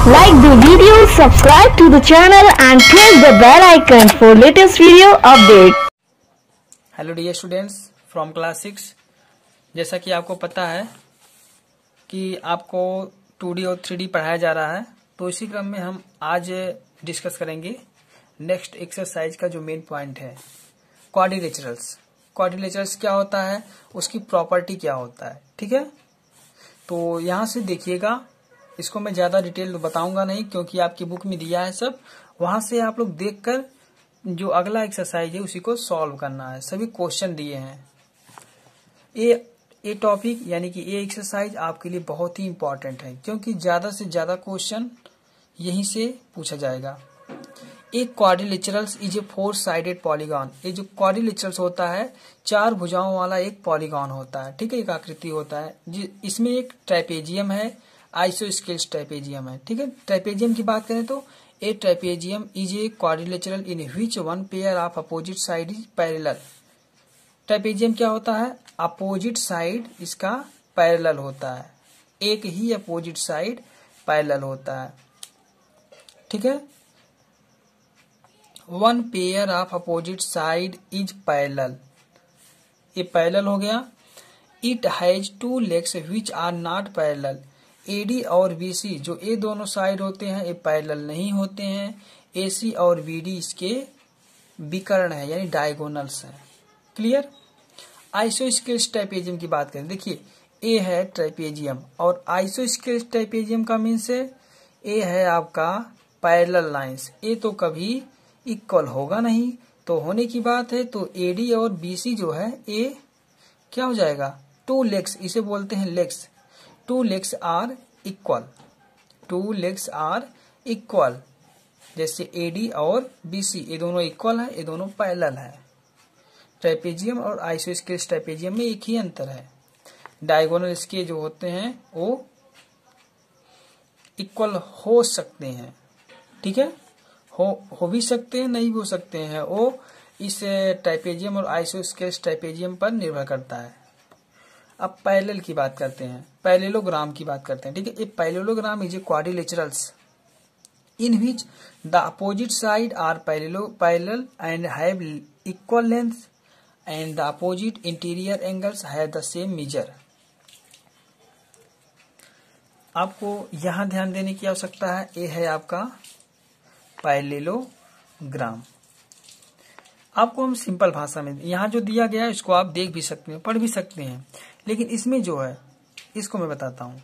Like the video, subscribe to the channel and press the bell icon for latest video update. Hello dear students from class 6। जैसा कि आपको पता है कि आपको 2D और 3D पढ़ाया जा रहा है, तो इसी क्रम में हम आज डिस्कस करेंगे नेक्स्ट एक्सरसाइज का जो मेन पॉइंट है, क्वाड्रिलेटरल्स। क्वाड्रिलेटरल्स क्या होता है, उसकी प्रॉपर्टी क्या होता है। ठीक है, तो यहाँ से देखिएगा, इसको मैं ज्यादा डिटेल बताऊंगा नहीं क्योंकि आपकी बुक में दिया है सब। वहां से आप लोग देखकर जो अगला एक्सरसाइज है उसी को सॉल्व करना है। सभी क्वेश्चन दिए हैं। ये टॉपिक यानी कि ये एक्सरसाइज आपके लिए बहुत ही इंपॉर्टेंट है क्योंकि ज्यादा से ज्यादा क्वेश्चन यहीं से पूछा जाएगा। एक quadrilaterals is a 4 sided polygon. ये जो क्वाड्रिलेटरल्स होता है, 4 भुजाओं वाला एक पॉलीगॉन होता है। ठीक है, एक आकृति होता है। इसमें एक ट्रापेजियम है, आइसोस्केल्स ट्रापेजियम है। ठीक है, ट्रापेजियम की बात करें तो a trapezium is a quadrilateral in which one pair of opposite side is parallel. Trapezium क्या होता है, अपोजिट साइड इसका पैरेलल होता है, एक ही अपोजिट साइड पैरेलल होता है। ठीक है, one pair of opposite side is parallel, ये पैरेलल हो गया। It has 2 legs which are not parallel. AD और बीसी जो ये दोनों साइड होते हैं ये पैरेलल नहीं होते हैं। एसी और बीडी इसके विकर्ण है यानी डायगोनल्स हैं। क्लियर। आइसोस्केल्स ट्रापेजियम की बात करें, देखिए ए है ट्रापेजियम और आइसोस्केल्स ट्रापेजियम का मीन्स है ए है आपका पैरेलल लाइंस। ए तो कभी इक्वल होगा नहीं, तो होने की बात है तो एडी और बीसी जो है ए क्या हो जाएगा, 2 लेग्स, इसे बोलते हैं legs. 2 legs are equal, 2 legs are equal. जैसे एडी और बीसी ये दोनों इक्वल है, ये दोनों पैरेलल है। ट्रापेजियम और आइसोस्केल्स ट्रापेजियम में एक ही अंतर है, डायगोनल इसके जो होते हैं वो इक्वल हो सकते हैं। ठीक है, हो भी सकते हैं, नहीं भी हो सकते हैं, वो इस ट्रापेजियम और आइसोस्केल्स ट्रापेजियम पर निर्भर करता है। अब पैरेलल की बात करते हैं, पैरेललोग्राम की बात करते हैं। ठीक है, ये parallelogram is a quadrilaterals in which the opposite side are parallel and have equal length and the opposite interior angles have the same measure. आपको यहां ध्यान देने की आवश्यकता है, ये है आपका पैरेललोग्राम। आपको हम सिंपल भाषा में यहाँ जो दिया गया है इसको आप देख भी सकते हैं, पढ़ भी सकते हैं, लेकिन इसमें जो है इसको मैं बताता हूं।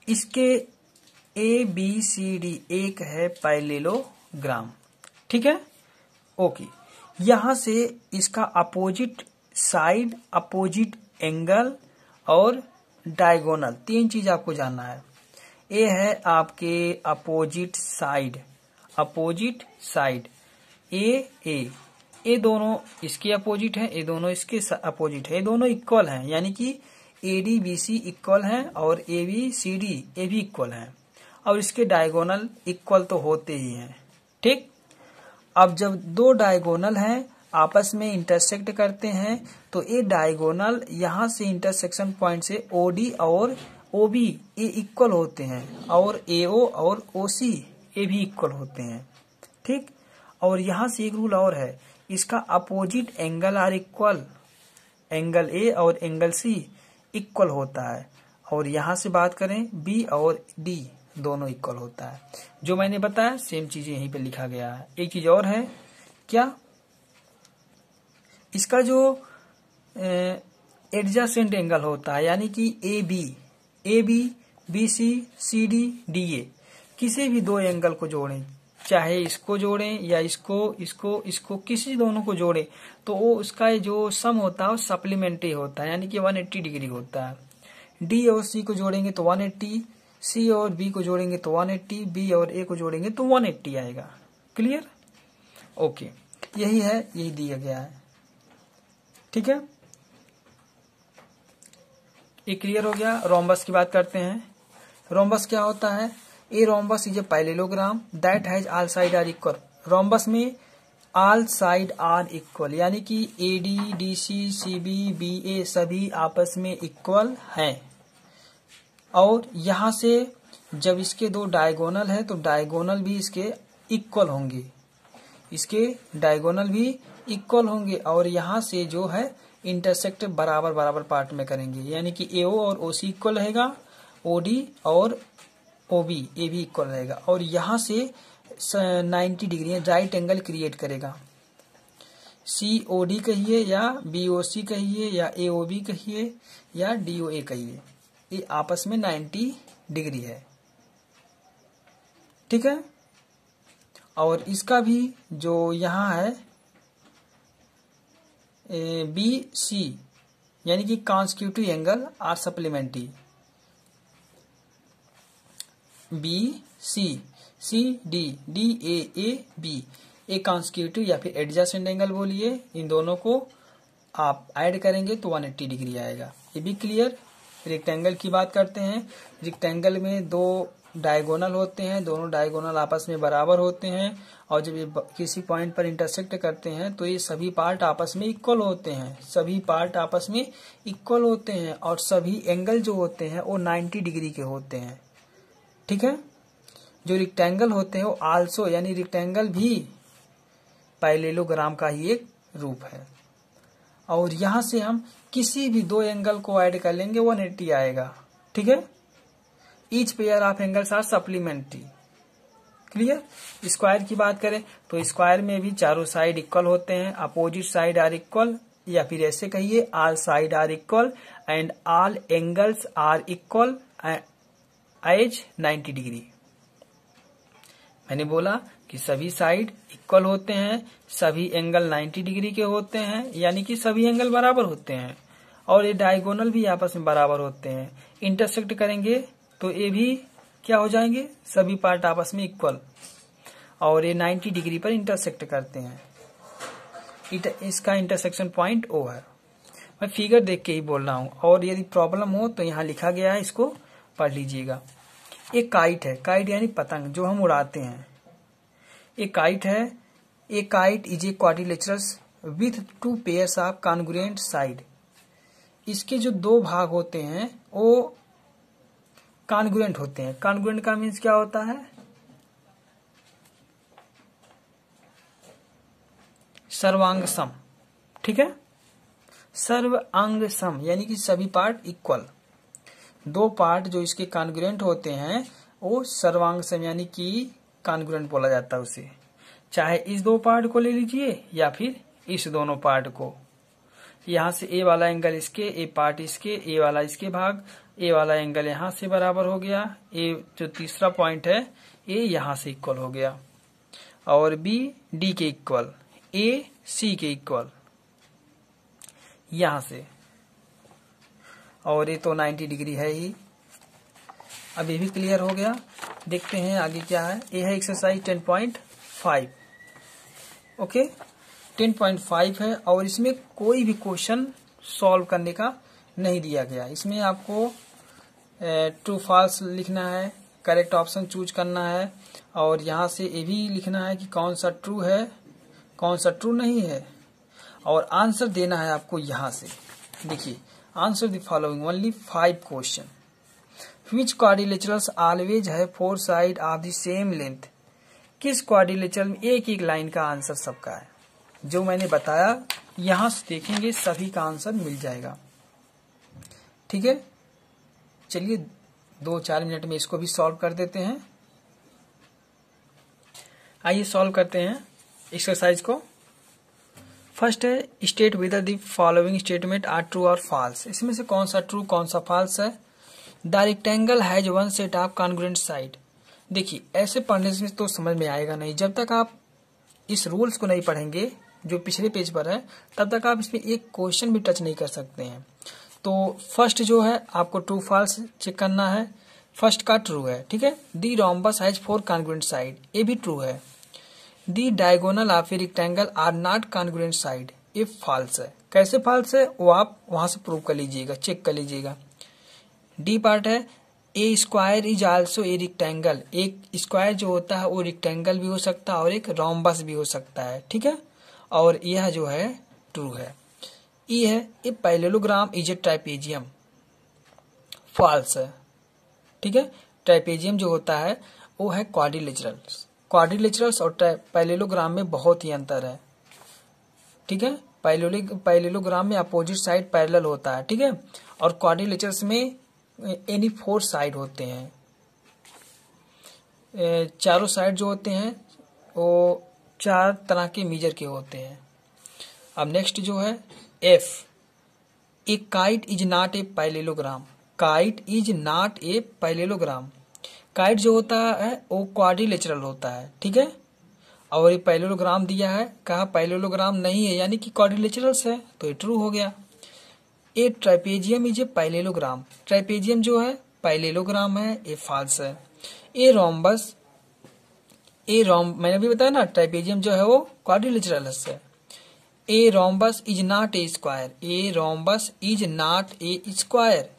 इसके ए बी सी डी एक है पैरेललोग्राम। ठीक है, ओके। यहां से इसका अपोजिट साइड, अपोजिट एंगल और डायगोनल 3 चीज आपको जानना है। ए है आपके अपोजिट साइड, अपोजिट साइड ए दोनों इसके अपोजिट है, ये दोनों इसके अपोजिट है, ये दोनों इक्वल हैं, यानी कि एडी बीसी इक्वल हैं और ए बी सी डी ए भी इक्वल हैं, और इसके डायगोनल इक्वल तो होते ही हैं। ठीक, अब जब 2 डायगोनल हैं आपस में इंटरसेक्ट करते हैं तो ये डायगोनल यहां से इंटरसेक्शन पॉइंट से ओडी और ओबी ये इक्वल होते हैं, और एओ और ओसी ये भी इक्वल होते हैं। ठीक, और यहां से एक रूल और है, इसका opposite angle are equal, angle A और एंगल सी इक्वल होता है, और यहां से बात करें बी और डी दोनों इक्वल होता है। जो मैंने बताया सेम चीजें यहीं पे लिखा गया है। एक चीज और है क्या, इसका जो एडजेसेंट एंगल होता है यानी कि A B B C D A किसी भी 2 एंगल को जोड़ें, चाहे इसको जोड़ें या इसको किसी दोनों को जोड़ें, तो वो उसका जो सम होता है वो सप्लीमेंट्री होता है, यानी कि 180 डिग्री होता है। डी और सी को जोड़ेंगे तो 180, सी और बी को जोड़ेंगे तो 180, बी और ए को जोड़ेंगे तो 180 आएगा। क्लियर, ओके, यही है, यही दिया गया है। ठीक है, ये क्लियर हो गया। रोम्बस की बात करते हैं। रोम्बस क्या होता है, a rhombus is a parallelogram that has all side are equal. Rhombus में ऑल साइड आर इक्वल, यानी कि एडी डीसी सीबी बीए सभी आपस में इक्वल हैं, और यहां से जब इसके दो डायगोनल है तो डायगोनल भी इसके इक्वल होंगे, इसके डायगोनल भी इक्वल होंगे, और यहाँ से जो है इंटरसेक्ट बराबर बराबर पार्ट में करेंगे, यानी कि AO और OC इक्वल रहेगा, OD और OB ये भी इक्वल रहेगा, और यहाँ से 90 डिग्री राइट एंगल क्रिएट करेगा। COD कहिए या BOC कहिए या AOB कहिए या DOA कहिए, ये आपस में 90 डिग्री है, ठीक है। और इसका भी जो यहाँ है BC यानी कि consecutive angle are supplementary, BC CD DAAB a consecutive या फिर एडजेसेंट एंगल बोलिए, इन दोनों को आप ऐड करेंगे तो 180 डिग्री आएगा। ये भी क्लियर। रेक्टेंगल की बात करते हैं। रेक्टेंगल में दो डायगोनल होते हैं, दोनों डायगोनल आपस में बराबर होते हैं, और जब ये किसी पॉइंट पर इंटरसेक्ट करते हैं तो ये सभी पार्ट आपस में इक्वल होते हैं, सभी पार्ट आपस में इक्वल होते हैं, और सभी एंगल जो होते हैं वो 90 डिग्री के होते हैं, ठीक है। जो रेक्टेंगल होते हैं वो आल्सो यानी रेक्टेंगल भी पैरेललोग्राम का ही एक रूप है, और यहां से हम किसी भी दो एंगल को ऐड कर लेंगे 180 आएगा, ठीक है। Each pair of angles are supplementary, clear. Square की बात करें तो स्क्वायर में भी चारों साइड इक्वल होते हैं, अपोजिट साइड आर इक्वल, या फिर ऐसे कहिए all side are equal and all angles are equal as 90 degree. मैंने बोला कि सभी साइड इक्वल होते हैं, सभी एंगल 90 डिग्री के होते हैं, यानी कि सभी एंगल बराबर होते हैं, और ये डायगोनल भी आपस में बराबर होते हैं। इंटरसेक्ट करेंगे तो ये भी क्या हो जाएंगे, सभी पार्ट आपस में इक्वल, और ये 90 डिग्री पर इंटरसेक्ट करते हैं। इसका इंटरसेक्शन पॉइंट O है। मैं फिगर देख के ही बोल रहा हूं, और यदि प्रॉब्लम हो तो यहाँ लिखा गया है, इसको पढ़ लीजिएगा। एक काइट है, काइट यानी पतंग जो हम उड़ाते हैं। एक काइट है, एक kite is a quadrilaterals with 2 pairs of congruent side. इसके जो दो भाग होते हैं वो कॉन्ग्रुएंट होते हैं। कॉन्ग्रुएंट का मीन्स क्या होता है, सर्वांग सम, ठीक है। सर्वांग सम यानी कि सभी पार्ट इक्वल। दो पार्ट जो इसके कॉन्ग्रुएंट होते हैं वो सर्वांग सम यानी कि कॉन्ग्रुएंट बोला जाता है उसे। चाहे इस दो पार्ट को ले लीजिए या फिर इस दोनों पार्ट को। यहाँ से ए वाला एंगल इसके, ए पार्ट इसके, ए वाला इसके भाग, ए वाला एंगल यहाँ से बराबर हो गया, ए जो तीसरा पॉइंट है ए यहाँ से इक्वल हो गया, और बी डी के इक्वल, ए सी के इक्वल यहाँ से, और ये तो 90 डिग्री है ही। अब ये भी क्लियर हो गया। देखते हैं आगे क्या है। ये है एक्सरसाइज 10.5। ओके 10.5 है, और इसमें कोई भी क्वेश्चन सॉल्व करने का नहीं दिया गया। इसमें आपको ट्रू फॉल्स लिखना है, करेक्ट ऑप्शन चूज करना है, और यहाँ से ये भी लिखना है कि कौन सा ट्रू है कौन सा ट्रू नहीं है, और आंसर देना है आपको। यहाँ से देखिए, answer the following only 5 question. Which quadrilaterals always है 4 side of the same length. किस क्वाड्रिलेटरल में एक एक लाइन का आंसर सबका है। जो मैंने बताया यहां से देखेंगे सभी का आंसर मिल जाएगा, ठीक है। चलिए 2-4 मिनट में इसको भी सॉल्व कर देते हैं। आइए सॉल्व करते हैं एक्सरसाइज को। फर्स्ट है state whether the following statement are true और फॉल्स। इसमें से कौन सा ट्रू कौन सा फॉल्स है। The rectangle has 1 set of congruent side. देखिए ऐसे पढ़ने से तो समझ में आएगा नहीं, जब तक आप इस रूल्स को नहीं पढ़ेंगे जो पिछले पेज पर है, तब तक आप इसमें एक क्वेश्चन भी टच नहीं कर सकते हैं। तो फर्स्ट जो है आपको ट्रू फॉल्स चेक करना है। फर्स्ट का ट्रू है, ठीक है। The rhombus has 4 congruent side, ये भी ट्रू है। The diagonal of a rectangle are not congruent side, ये फॉल्स है। कैसे फॉल्स है वो आप वहां से प्रूव कर लीजिएगा, चेक कर लीजिएगा। डी पार्ट है a square is also a rectangle. एक स्क्वायर जो होता है वो रेक्टेंगल भी हो सकता है और एक रोम्बस भी हो सकता है, ठीक है। और यह जो है ट्रू है। ई है a parallelogram is a trapezium, false है, ठीक है। ट्राइपेजियम जो होता है वो है क्वाड्रिलेटरल्स। क्वाड्रिलेटरल्स और पैरेललोग्राम में बहुत ही अंतर है, ठीक है। पैरेललोग्राम में अपोजिट साइड पैरेलल होता है, ठीक है, और क्वाड्रिलेटरल्स में एनी 4 साइड होते हैं। चारों साइड जो होते हैं वो 4 तरह के मेजर के होते हैं। अब नेक्स्ट जो है F, A kite is not a parallelogram. Kite is not a parallelogram. Kite जो होता है वो क्वाड्रिलेटरल होता है, ठीक है, और ये पैरेललोग्राम दिया है, कहा पैरेललोग्राम नहीं है यानी कि क्वाड्रिलेटरल्स है, तो ये ट्रू हो गया। A trapezium is a parallelogram. Trapezium जो है पैरेललोग्राम है, ये फॉल्स है। ए रोम्बस, मैंने भी बताया ना ट्राइपेजियम जो है वो क्वाड्रिलेटरल है। A rhombus is not a square. A rhombus is not a square.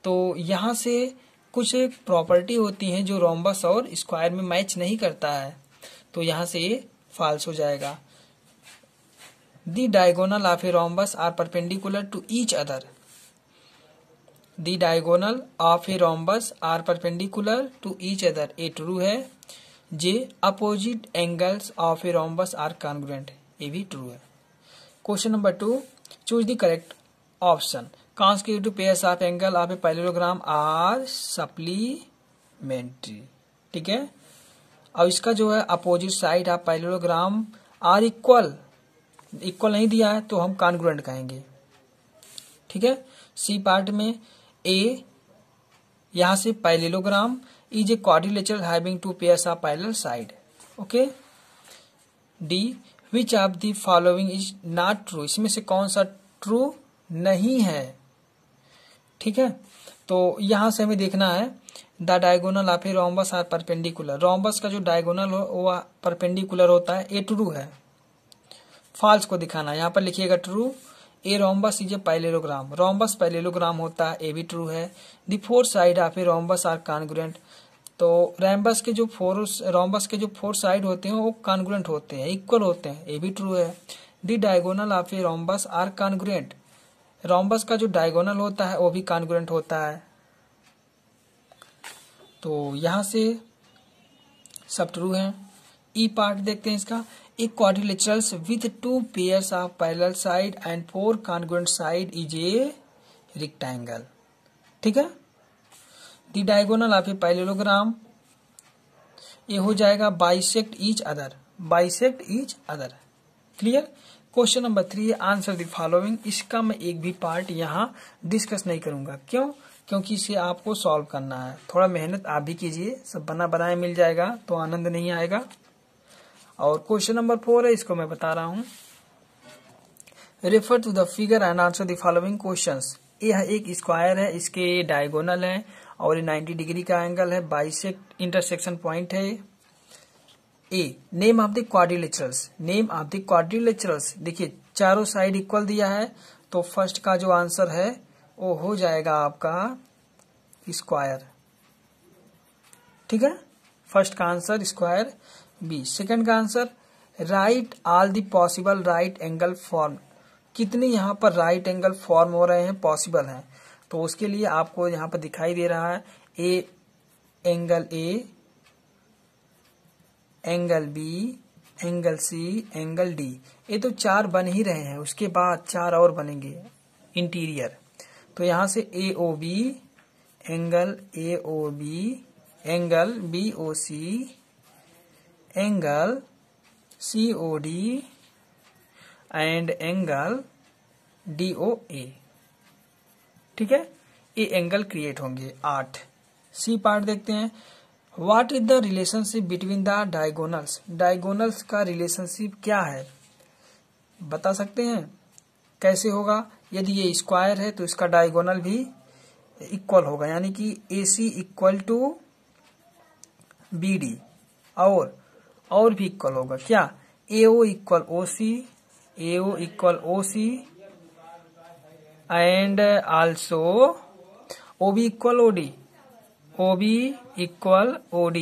तो यहाँ से कुछ प्रॉपर्टी होती हैं जो रोम्बस और स्क्वायर में मैच नहीं करता है, तो यहाँ से ये फॉल्स हो जाएगा। The diagonal of a rhombus are perpendicular to each other. The diagonal of a rhombus are perpendicular to each other, a true है। जे opposite angles of a rhombus are congruent, ये भी ट्रू है। Question number 2, choose the correct option. consecutive pairs of angle of a parallelogram are supplementary, ठीक है। अब इसका जो है opposite side of parallelogram are equal नहीं दिया है तो हम कॉन्ग्रुएंट कहेंगे, ठीक है। सी पार्ट में ए, यहां से parallelogram is a quadrilateral having 2 pairs of parallel side, okay. D, which of the following is not true. इसमें से कौन सा ट्रू नहीं है, ठीक है। तो यहां से हमें देखना है the diagonal of a rhombus are perpendicular. Rhombus का जो डायगोनल हो वो परपेंडिकुलर होता है, ए ट्रू है। फॉल्स को दिखाना है, यहाँ पर लिखिएगा true. A rhombus is a parallelogram. Rhombus parallelogram होता है, ए भी ट्रू है। The 4 side of a rhombus are congruent. तो रोम्बस के जो 4 साइड होते हैं वो कॉन्ग्रुएंट होते हैं, इक्वल होते हैं, ये भी ट्रू है। The diagonal of a rhombus are congruent. Rhombus का जो डायगोनल होता है वो भी कॉन्ग्रुएंट होता है, तो यहां से सब ट्रू है। ई पार्ट देखते हैं इसका। A quadrilaterals with 2 pairs of parallel side and 4 congruent side is a rectangle, ठीक है। The diagonal of a parallelogram, ये हो जाएगा bisect each other. Clear. Question number 3, answer the following. इसका मैं एक भी पार्ट यहाँ डिस्कस नहीं करूंगा, क्यों? क्योंकि इसे आपको सॉल्व करना है। थोड़ा मेहनत आप भी कीजिए, सब बना बनाए मिल जाएगा तो आनंद नहीं आएगा। और क्वेश्चन नंबर 4 है, इसको मैं बता रहा हूं। Refer to the figure and answer the following questions. यह एक स्क्वायर है, इसके डायगोनल है और ये 90 डिग्री का एंगल है, बाइसेक्ट इंटरसेक्शन पॉइंट है। ए, नेम ऑफ द क्वाड्रिलेटरल्स। देखिए चारों साइड इक्वल दिया है, तो फर्स्ट का जो आंसर है वो हो जाएगा आपका स्क्वायर, ठीक है। फर्स्ट का आंसर स्क्वायर। बी, सेकंड का answer right all the possible right angle form. कितने यहाँ पर राइट एंगल फॉर्म हो रहे हैं, पॉसिबल हैं, तो उसके लिए आपको यहाँ पर दिखाई दे रहा है a angle A, angle B, angle C, angle D. ये तो 4 बन ही रहे हैं, उसके बाद 4 और बनेंगे इंटीरियर। तो यहां से A O B, angle A O B, angle B O C, angle C O D and angle D O A, ठीक है। ये एंगल क्रिएट होंगे 8। सी पार्ट देखते हैं। What is the relationship between the diagonals. Diagonals का relationship क्या है, बता सकते हैं? कैसे होगा? यदि ये स्क्वायर है तो इसका डायगोनल भी इक्वल होगा, यानी कि AC इक्वल टू BD, और भी इक्वल होगा क्या? AO equal OC, AO equal OC and also OB equal OD, OB equal OD।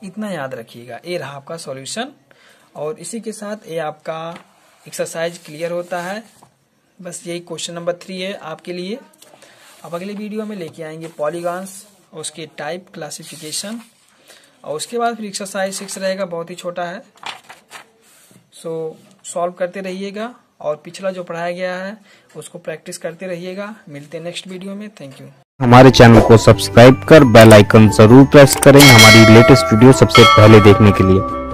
इतना याद रखिएगा। ये रहा आपका सॉल्यूशन, और इसी के साथ ये आपका एक्सरसाइज क्लियर होता है। बस यही क्वेश्चन नंबर 3 है आपके लिए। अब अगले वीडियो में लेके आएंगे पॉलीगॉन्स और उसके टाइप क्लासिफिकेशन, और उसके बाद फिर एक्सरसाइज 6 रहेगा, बहुत ही छोटा है। सो सॉल्व करते रहिएगा और पिछला जो पढ़ाया गया है उसको प्रैक्टिस करते रहिएगा। मिलते हैं नेक्स्ट वीडियो में। Thank you. हमारे चैनल को सब्सक्राइब कर बेल आइकन जरूर प्रेस करें हमारी लेटेस्ट वीडियो सबसे पहले देखने के लिए।